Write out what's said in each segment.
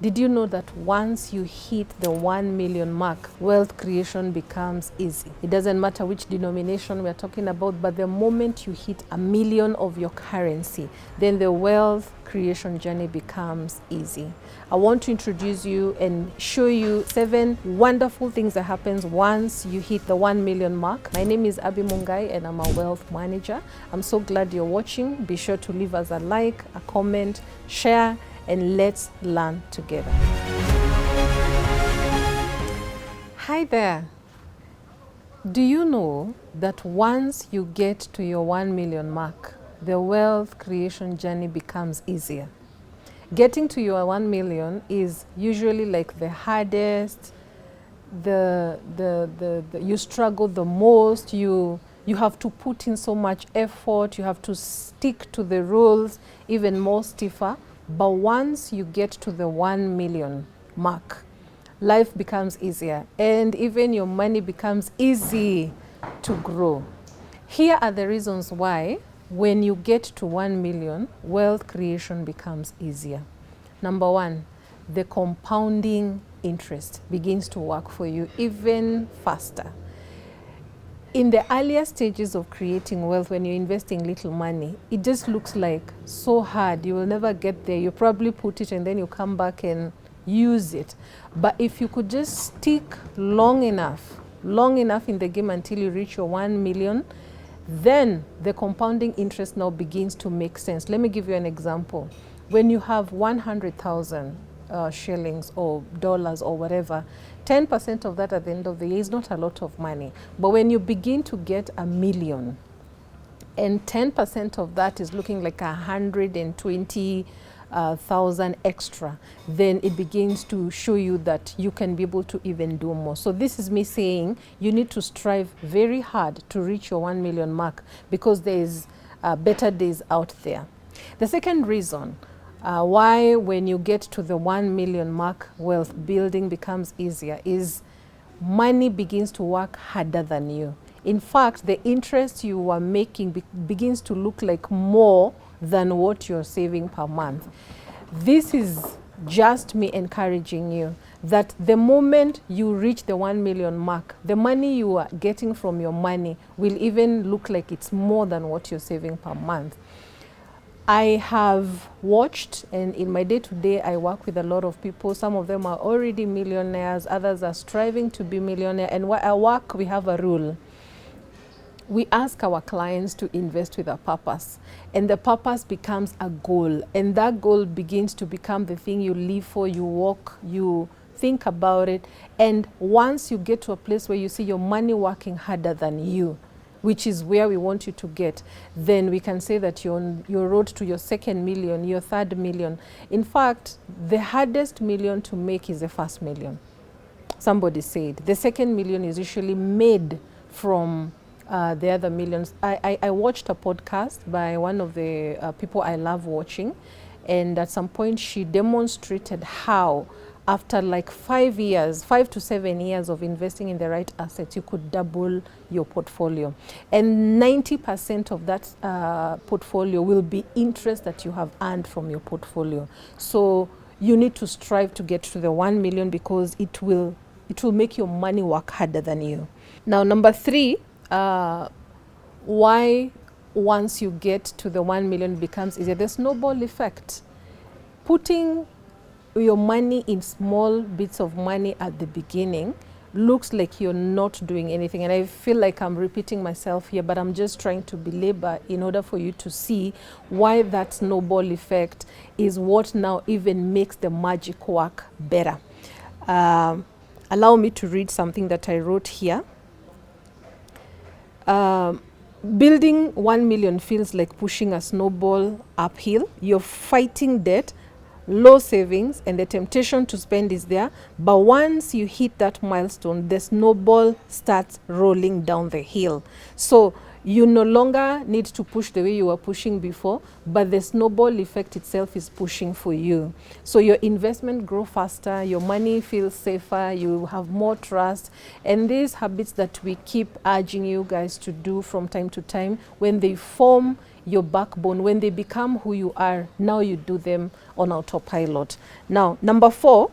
Did you know that once you hit the 1 million mark, wealth creation becomes easy? It doesn't matter which denomination we're talking about, but the moment you hit 1 million of your currency, then the wealth creation journey becomes easy. I want to introduce you and show you 7 wonderful things that happens once you hit the 1 million mark. My name is Abby Mungai and I'm a wealth manager. I'm so glad you're watching. Be sure to leave us a like, a comment, share, and let's learn together. Hi there. Do you know that once you get to your 1 million mark, the wealth creation journey becomes easier? Getting to your 1 million is usually like the hardest, you struggle the most, you have to put in so much effort, you have to stick to the rules, even more stiffer. But once you get to the 1 million mark, life becomes easier and even your money becomes easy to grow. Here are the reasons why when you get to 1 million, wealth creation becomes easier. Number 1, the compounding interest begins to work for you even faster. In the earlier stages of creating wealth, when you're investing little money, it just looks like so hard. You will never get there. You probably put it and then you come back and use it. But if you could just stick long enough in the game until you reach your 1 million, then the compounding interest now begins to make sense. Let me give you an example. When you have 100,000 shillings or dollars or whatever, 10% of that at the end of the year is not a lot of money. But when you begin to get 1 million and 10% of that is looking like 120,000 extra, then it begins to show you that you can be able to even do more. So this is me saying you need to strive very hard to reach your 1 million mark because there is better days out there. The second reason why when you get to the 1 million mark, wealth building becomes easier is money begins to work harder than you. In fact, the interest you are making begins to look like more than what you're saving per month. This is just me encouraging you that the moment you reach the 1 million mark, the money you are getting from your money will even look like it's more than what you're saving per month. I have watched, and in my day-to-day, I work with a lot of people. Some of them are already millionaires, others are striving to be millionaire. And where I work, we have a rule. We ask our clients to invest with a purpose, and the purpose becomes a goal, and that goal begins to become the thing you live for, you walk, you think about it, and once you get to a place where you see your money working harder than you, which is where we want you to get, then we can say that you're on your road to your 2nd million, your 3rd million. In fact, the hardest million to make is the 1st million. Somebody said the 2nd million is usually made from the other millions. I watched a podcast by one of the people I love watching, and at some point she demonstrated how after like 5 to 7 years of investing in the right assets, you could double your portfolio. And 90% of that portfolio will be interest that you have earned from your portfolio. So you need to strive to get to the 1 million because it will make your money work harder than you. Now, number 3, why once you get to the 1 million becomes easier, the snowball effect. Putting your money in small bits of money at the beginning looks like you're not doing anything. And I feel like I'm repeating myself here, but I'm just trying to belabor in order for you to see why that snowball effect is what now even makes the magic work better. Allow me to read something that I wrote here. Building 1 million feels like pushing a snowball uphill. You're fighting debt, low savings, and the temptation to spend is there. But once you hit that milestone, the snowball starts rolling down the hill. So you no longer need to push the way you were pushing before, but the snowball effect itself is pushing for you. So your investment grows faster, your money feels safer, you have more trust. And these habits that we keep urging you guys to do from time to time, when they form your backbone. When they become who you are, now you do them on autopilot. Now, number 4,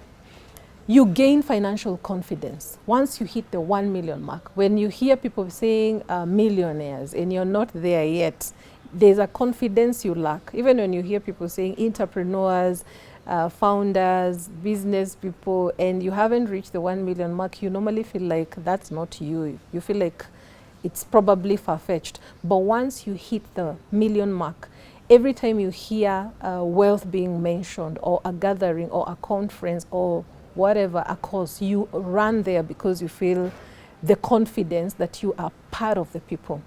you gain financial confidence once you hit the 1 million mark. When you hear people saying millionaires and you're not there yet, there's a confidence you lack. Even when you hear people saying entrepreneurs, founders, business people, and you haven't reached the 1 million mark, you normally feel like that's not you. You feel like it's probably far-fetched. But once you hit the million mark, every time you hear wealth being mentioned, or a gathering, or a conference, or whatever, a course, you run there because you feel the confidence that you are part of the people.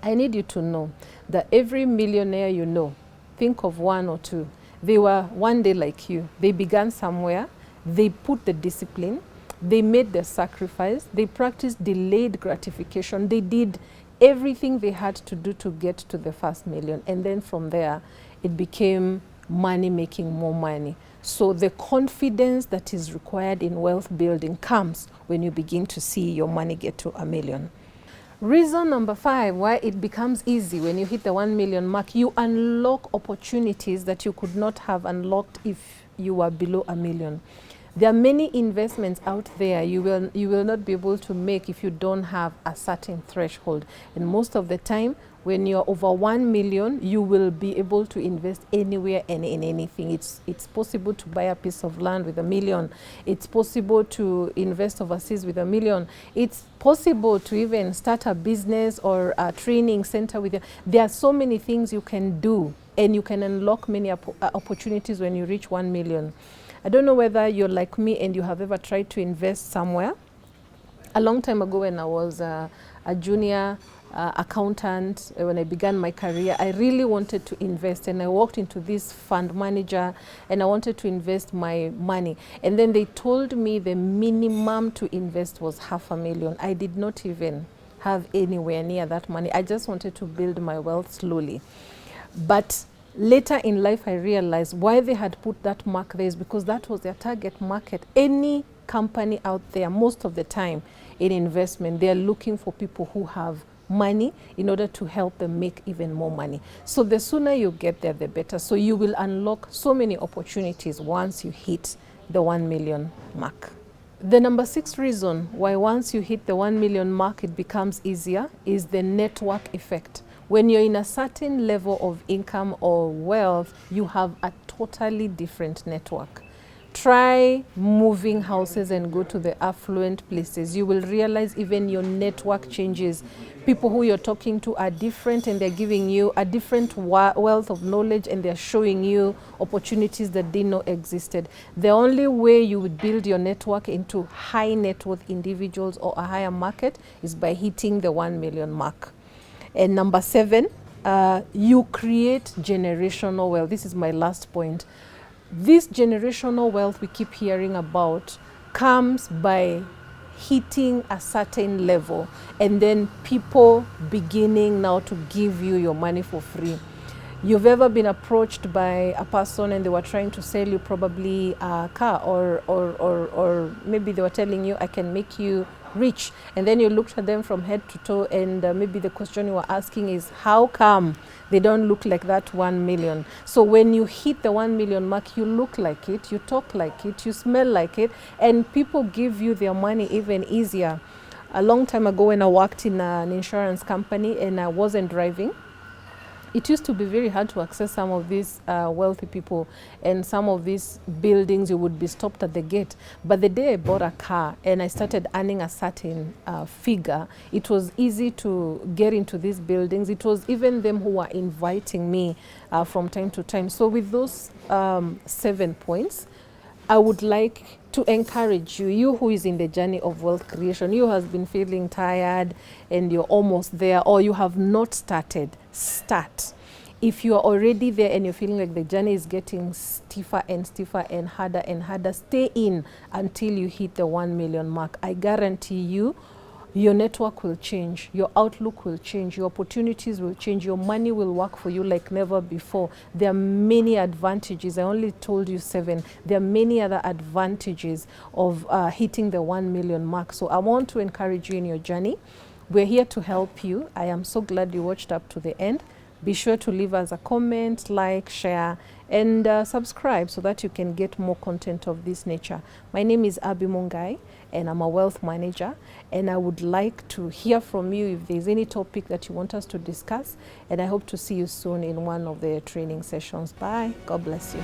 I need you to know that every millionaire you know, think of 1 or 2, they were one day like you. They began somewhere, they put the discipline, they made the sacrifice, they practiced delayed gratification, they did everything they had to do to get to the first million. And then from there, it became money making more money. So the confidence that is required in wealth building comes when you begin to see your money get to 1 million. Reason number 5 why it becomes easy when you hit the 1 million mark, you unlock opportunities that you could not have unlocked if you were below 1 million. There are many investments out there you will not be able to make if you don't have a certain threshold. And most of the time, when you're over 1 million, you will be able to invest anywhere and in anything. It's possible to buy a piece of land with 1 million. It's possible to invest overseas with 1 million. It's possible to even start a business or a training center with you. There are so many things you can do, and you can unlock many opportunities when you reach 1 million. I don't know whether you're like me and you have ever tried to invest somewhere. A long time ago, when I was a junior accountant, when I began my career, I really wanted to invest, and I walked into this fund manager and I wanted to invest my money. And then they told me the minimum to invest was $500,000. I did not even have anywhere near that money. I just wanted to build my wealth slowly. But later in life, I realized why they had put that mark there is because that was their target market. Any company out there, most of the time in investment, they're looking for people who have money in order to help them make even more money. So the sooner you get there, the better. So you will unlock so many opportunities once you hit the 1 million mark. The number 6 reason why once you hit the 1 million mark, it becomes easier is the network effect. When you're in a certain level of income or wealth, you have a totally different network. Try moving houses and go to the affluent places. You will realize even your network changes. People who you're talking to are different, and they're giving you a different wealth of knowledge, and they're showing you opportunities that didn't know existed. The only way you would build your network into high net worth individuals or a higher market is by hitting the 1 million mark. And number 7, you create generational wealth. This is my last point. This generational wealth we keep hearing about comes by hitting a certain level, and then people beginning now to give you your money for free. You've ever been approached by a person and they were trying to sell you probably a car, or maybe they were telling you, I can make you rich, and then you looked at them from head to toe, and maybe the question you were asking is, how come they don't look like that 1 million? So when you hit the 1 million mark, you look like it, you talk like it, you smell like it, and people give you their money even easier. A long time ago, when I worked in an insurance company and I wasn't driving, it used to be very hard to access some of these wealthy people, and some of these buildings you would be stopped at the gate. But the day I bought a car and I started earning a certain figure, it was easy to get into these buildings. It was even them who were inviting me from time to time. So with those 7 points, I would like to encourage you, you who is in the journey of wealth creation, you has been feeling tired and you're almost there, or you have not started, start. If you are already there and you're feeling like the journey is getting stiffer and harder, stay in until you hit the 1 million mark. I guarantee you, your network will change, your outlook will change, your opportunities will change, your money will work for you like never before. There are many advantages. I only told you 7. There are many other advantages of hitting the 1 million mark. So I want to encourage you in your journey. We're here to help you. I am so glad you watched up to the end. Be sure to leave us a comment, like, share, and subscribe so that you can get more content of this nature. My name is Abby Mungai, and I'm a wealth manager, and I would like to hear from you if there's any topic that you want us to discuss, and I hope to see you soon in one of the training sessions. Bye. God bless you.